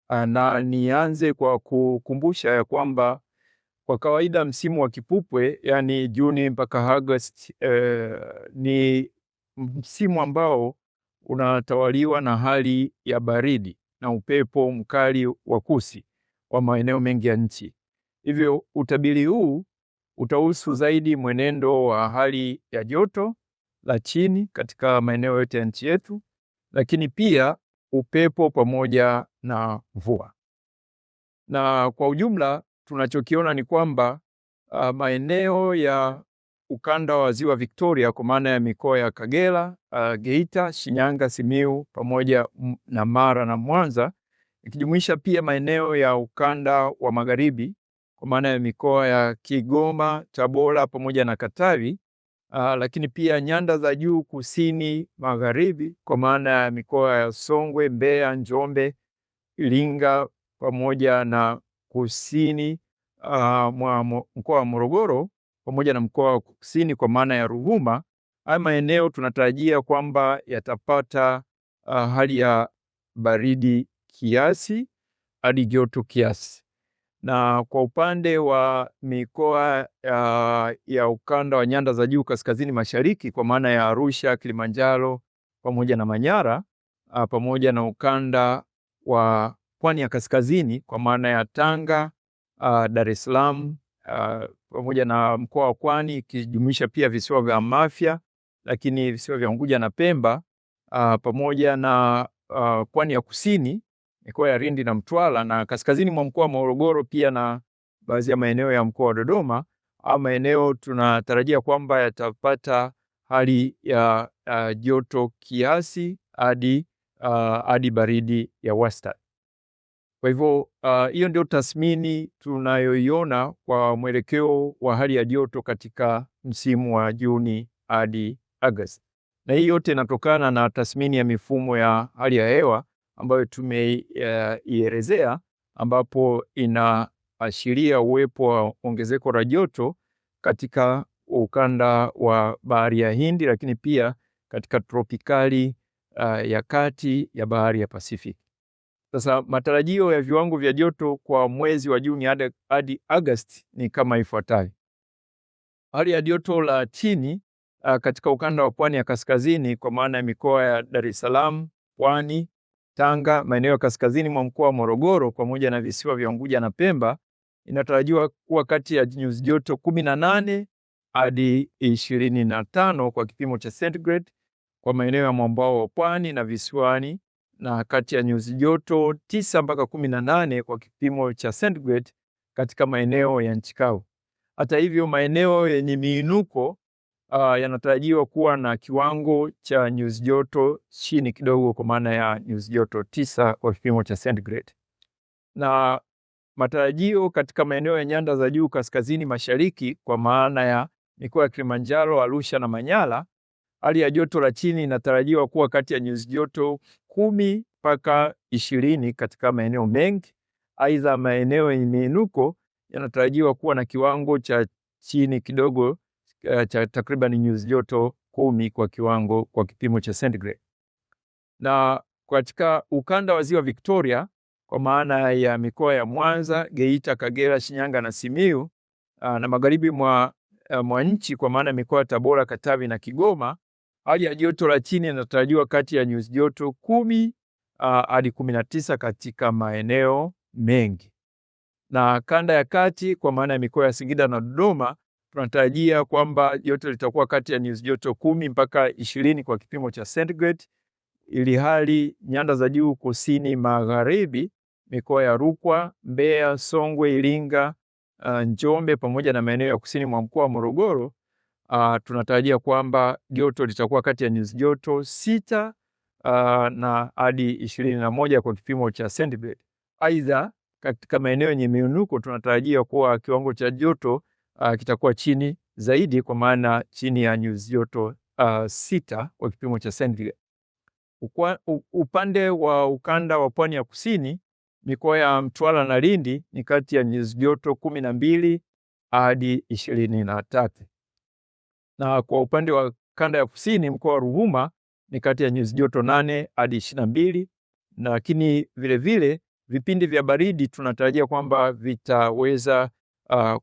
Na nianze kwa kukumbusha ya kwamba kwa kawaida msimu wa kipupwe, yani Juni mpaka Agosti, ni msimu ambao unatawaliwa na hali ya baridi na upepo mkali wa kusi wa maeneo mengi ya nchi. Hivyo utabiri huu utahusu zaidi mwenendo wa hali ya joto la chini katika maeneo yote ya nchi yetu, lakini pia upepo pamoja na mvua. Na kwa ujumla tunachokiona ni kwamba maeneo ya ukanda wa Ziwa Victoria kwa maana ya mikoa ya Kagera, Geita, Shinyanga, Simiyu pamoja na Mara na Mwanza, ikijumuisha pia maeneo ya ukanda wa Magharibi kwa maana ya mikoa ya Kigoma, Tabora pamoja na Katavi, lakini pia nyanda za juu kusini Magharibi kwa maana ya mikoa ya Songwe, Mbeya, Njombe, Iringa pamoja na kusini mwa mkoa wa Morogoro pamoja na mkoa wa kusini kwa maana ya Ruvuma. Haya maeneo tunatarajia kwamba yatapata hali ya baridi kiasi hadi joto kiasi. Na kwa upande wa mikoa ya ukanda wa nyanda za juu kaskazini mashariki kwa maana ya Arusha, Kilimanjaro pamoja na Manyara, pamoja na ukanda wa pwani ya kaskazini kwa maana ya Tanga, Dar es Salaam, pamoja na mkoa wa Pwani ikijumuisha pia visiwa vya Mafia, lakini visiwa vya Unguja na Pemba, pamoja na pwani ya kusini mikoa ya Lindi na Mtwara, na kaskazini mwa mkoa wa Morogoro pia na baadhi ya maeneo ya mkoa wa Dodoma. Maeneo tunatarajia kwamba yatapata hali ya joto kiasi hadi baridi ya wastani. Kwa hivyo hiyo ndio tathmini tunayoiona kwa mwelekeo wa hali ya joto katika msimu wa Juni hadi Agosti. Na hii yote inatokana na tathmini ya mifumo ya hali ya hewa ambayo tumeielezea, ambapo inaashiria uwepo wa ongezeko la joto katika ukanda wa bahari ya Hindi, lakini pia katika tropikali ya kati ya bahari ya Pasifiki. Sasa matarajio ya viwango vya joto kwa mwezi wa Juni hadi Agosti ni kama ifuatavyo. Hali ya joto la chini katika ukanda wa pwani ya kaskazini kwa maana ya mikoa ya Dar es Salaam, Pwani, Tanga, maeneo ya kaskazini mwa mkoa wa Morogoro pamoja na visiwa vya Unguja na Pemba inatarajiwa kuwa kati ya nyuzi joto 18 hadi 25 kwa kipimo cha centigrade kwa maeneo ya mwambao wa pwani na visiwani, na kati ya nyuzi joto 9 mpaka 18 kwa kipimo cha centigrade katika maeneo ya nchi kavu. Hata hivyo, maeneo yenye miinuko yanatarajiwa kuwa na kiwango cha nyuzi joto chini kidogo kwa maana ya nyuzi joto 9 kwa kipimo cha centigrade. Na matarajio katika maeneo ya nyanda za juu kaskazini mashariki kwa maana ya mikoa ya Kilimanjaro, Arusha na Manyara, hali ya joto la chini inatarajiwa kuwa kati ya nyuzi joto 10 mpaka 20 katika maeneo mengi. Aidha, maeneo yenye miinuko yanatarajiwa kuwa na kiwango cha chini kidogo cha takriban nyuzi joto 10 kwa kipimo cha centigrade. Na katika ukanda wa Ziwa Victoria kwa maana ya mikoa ya Mwanza, Geita, Kagera, Shinyanga na Simiyu, na magharibi mwa nchi kwa maana ya mikoa ya Tabora, Katavi na Kigoma, hali ya joto la chini inatarajiwa kati ya nyuzi joto 10 hadi 19 katika maeneo mengi. Na kanda ya kati kwa maana ya mikoa ya Singida na Dodoma tunatarajia kwamba joto litakuwa kati ya nyuzi joto 10 mpaka 20 kwa kipimo cha centigrade, ili hali nyanda za juu kusini magharibi mikoa ya Rukwa, Mbeya, Songwe, Iringa, Njombe pamoja na maeneo ya kusini mwa mkoa wa Morogoro tunatarajia kwamba joto litakuwa kati ya nyuzi joto 6 na hadi 21 kwa kipimo cha centigrade. Aidha, katika maeneo yenye miinuko tunatarajia kuwa kiwango cha joto kitakuwa chini zaidi kwa maana chini ya nyuzi joto 6 kwa kipimo cha centigrade. Upande wa ukanda wa pwani ya kusini mikoa ya Mtwara na Lindi ni kati ya nyuzi joto 12 hadi 23. Na kwa upande wa kanda ya kusini mkoa wa Ruvuma ni kati ya nyuzi joto 8 hadi 22, lakini vile vile vipindi vya baridi tunatarajia kwamba vitaweza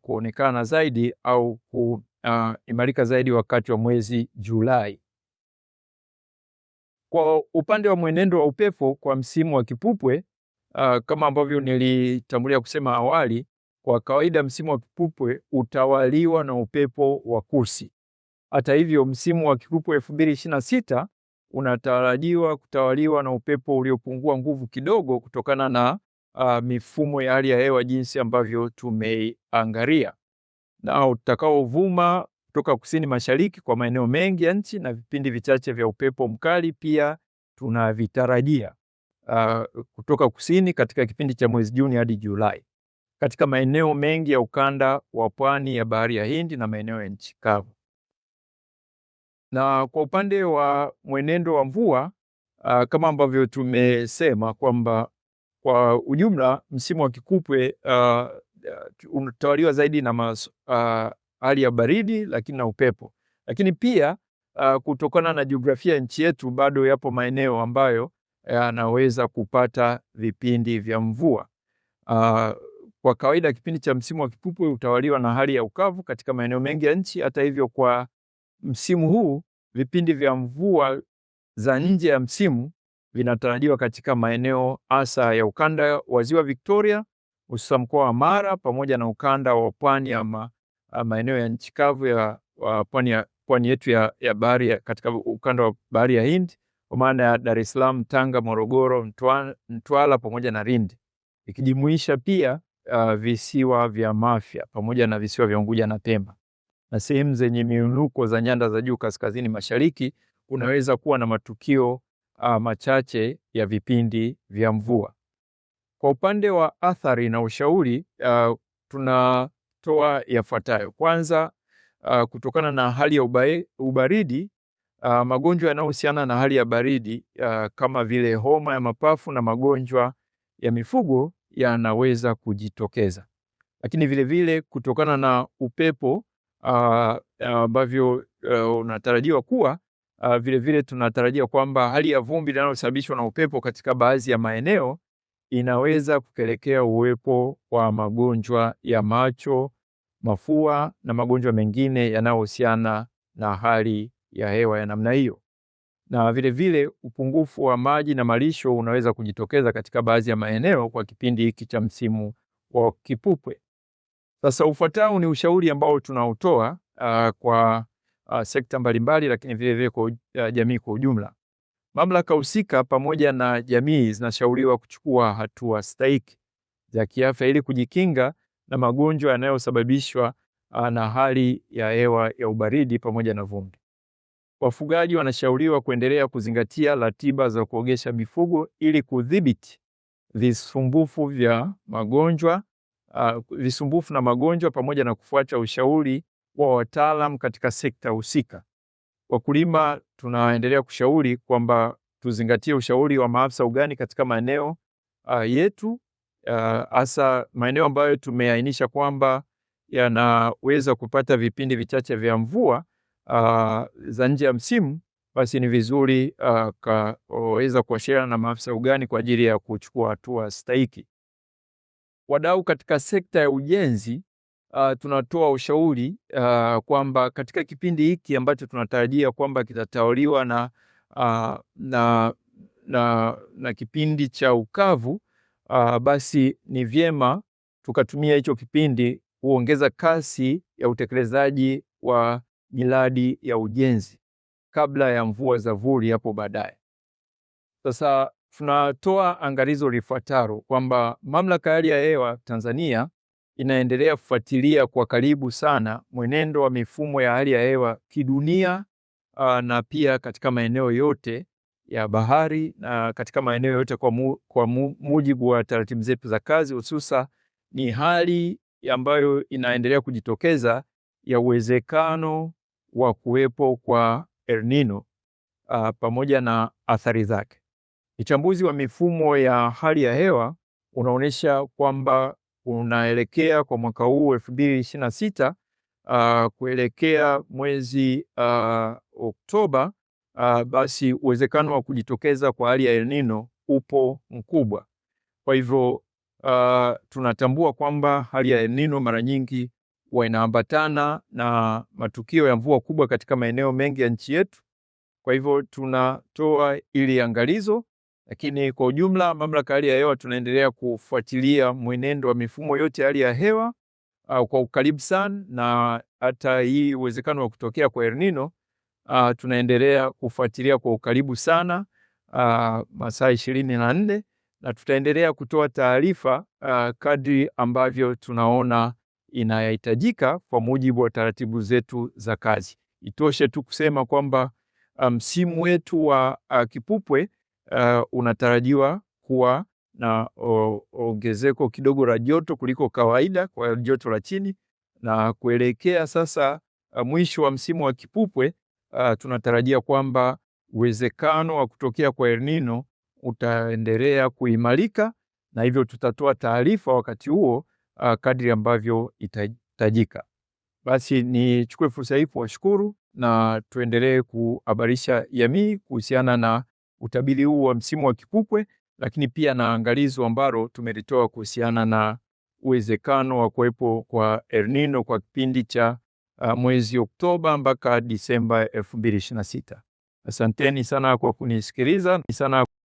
kuonekana zaidi au kuimarika zaidi wakati wa mwezi Julai. Kwa upande wa mwenendo wa upepo kwa msimu wa kipupwe, kama ambavyo nilitangulia kusema awali, kwa kawaida msimu wa kipupwe utawaliwa na upepo wa kusi. Hata hivyo, msimu wa kipupwe 2026 unatarajiwa kutawaliwa na upepo uliopungua nguvu kidogo kutokana na mifumo ya hali ya hewa jinsi ambavyo tumeiangalia, na utakaovuma kutoka kusini mashariki kwa maeneo mengi ya nchi, na vipindi vichache vya upepo mkali pia tunavitarajia kutoka kusini katika kipindi cha mwezi Juni hadi Julai katika maeneo mengi ya ukanda wa pwani ya Bahari ya Hindi na maeneo ya nchi kavu. Na kwa upande wa mwenendo wa mvua, kama ambavyo tumesema kwamba kwa ujumla msimu wa kipupwe unatawaliwa zaidi na hali ya baridi lakini na upepo. Lakini pia kutokana na jiografia ya nchi yetu bado yapo maeneo ambayo yanaweza kupata vipindi vya mvua. Kwa kawaida kipindi cha msimu wa kipupwe utawaliwa na hali ya ukavu katika maeneo mengi ya nchi. Hata hivyo, kwa msimu huu vipindi vya mvua za nje ya msimu vinatarajiwa katika maeneo hasa ya ukanda wa Ziwa Victoria, hususan mkoa wa Mara, pamoja na ukanda wa pwani ama maeneo ya nchi kavu ya pwani yetu ya bahari katika ukanda wa Bahari ya Hindi, kwa maana ya Dar es Salaam, Tanga, Morogoro, Mtwara pamoja na Lindi, ikijumuisha pia visiwa vya Mafia pamoja na visiwa vya Unguja na Pemba. Na sehemu zenye miinuko za nyanda za juu kaskazini mashariki unaweza kuwa na matukio machache ya vipindi vya mvua. Kwa upande wa athari na ushauri, tunatoa yafuatayo. Kwanza, kutokana na hali ya ubaridi, magonjwa yanayohusiana na hali ya baridi kama vile homa ya mapafu na magonjwa ya mifugo yanaweza kujitokeza. Lakini vile vile kutokana na upepo ambavyo unatarajiwa kuwa, vile vile tunatarajia kwamba hali ya vumbi inayosababishwa na upepo katika baadhi ya maeneo inaweza kupelekea uwepo wa magonjwa ya macho, mafua na magonjwa mengine yanayohusiana na hali ya hewa ya namna hiyo. Na vile vile upungufu wa maji na malisho unaweza kujitokeza katika baadhi ya maeneo kwa kipindi hiki cha msimu wa kipupwe. Sasa ufuatao ni ushauri ambao tunautoa kwa sekta mbalimbali, lakini vile vile kwa jamii kwa ujumla. Mamlaka husika pamoja na jamii zinashauriwa kuchukua hatua stahiki za kiafya ili kujikinga na magonjwa yanayosababishwa na hali ya hewa ya ubaridi pamoja na vumbi. Wafugaji wanashauriwa kuendelea kuzingatia ratiba za kuogesha mifugo ili kudhibiti visumbufu na magonjwa pamoja na kufuata ushauri wa wataalam katika sekta husika. Wakulima tunaendelea kushauri kwamba tuzingatie ushauri wa maafisa ugani katika maeneo yetu, hasa maeneo ambayo tumeainisha kwamba yanaweza kupata vipindi vichache vya mvua za nje ya msimu. Basi ni vizuri kaweza kuwasiliana na maafisa ugani kwa ajili ya kuchukua hatua stahiki. Wadau katika sekta ya ujenzi tunatoa ushauri kwamba katika kipindi hiki ambacho tunatarajia kwamba kitatawaliwa na kipindi cha ukavu, basi ni vyema tukatumia hicho kipindi kuongeza kasi ya utekelezaji wa miradi ya ujenzi kabla ya mvua za vuli hapo baadaye. Sasa tunatoa angalizo lifuatalo kwamba Mamlaka ya Hali ya Hewa Tanzania inaendelea kufuatilia kwa karibu sana mwenendo wa mifumo ya hali ya hewa kidunia na pia katika maeneo yote ya bahari na katika maeneo yote kwa mujibu wa taratibu zetu za kazi, hususa ni hali ambayo inaendelea kujitokeza ya uwezekano wa kuwepo kwa El Nino pamoja na athari zake. Uchambuzi wa mifumo ya hali ya hewa unaonyesha kwamba unaelekea kwa mwaka huu 2026 kuelekea mwezi Oktoba, basi uwezekano wa kujitokeza kwa hali ya El Nino upo mkubwa. Kwa hivyo tunatambua kwamba hali ya El Nino mara nyingi huwa inaambatana na matukio ya mvua kubwa katika maeneo mengi ya nchi yetu. Kwa hivyo tunatoa ili angalizo, lakini kwa ujumla mamlaka ya hali ya hewa tunaendelea kufuatilia mwenendo wa mifumo yote ya hali ya hewa kwa ukaribu sana, na hata hii uwezekano wa kutokea kwa El Nino tunaendelea kufuatilia kwa ukaribu sana masaa 24, na tutaendelea kutoa taarifa kadri ambavyo tunaona inahitajika kwa mujibu wa taratibu zetu za kazi. Itoshe tu kusema kwamba msimu wetu wa kipupwe unatarajiwa kuwa na ongezeko kidogo la joto kuliko kawaida kwa joto la chini, na kuelekea sasa mwisho wa msimu wa kipupwe tunatarajia kwamba uwezekano wa kutokea kwa El Nino utaendelea kuimarika, na hivyo tutatoa taarifa wakati huo kadri ambavyo itahitajika. Basi nichukue fursa hii kuwashukuru na tuendelee kuhabarisha jamii kuhusiana na utabiri huu wa msimu wa kipupwe, lakini pia na angalizo ambalo tumelitoa kuhusiana na uwezekano wa kuwepo kwa El Nino kwa kipindi cha mwezi Oktoba mpaka Disemba 2026. Asanteni sana kwa kunisikiliza.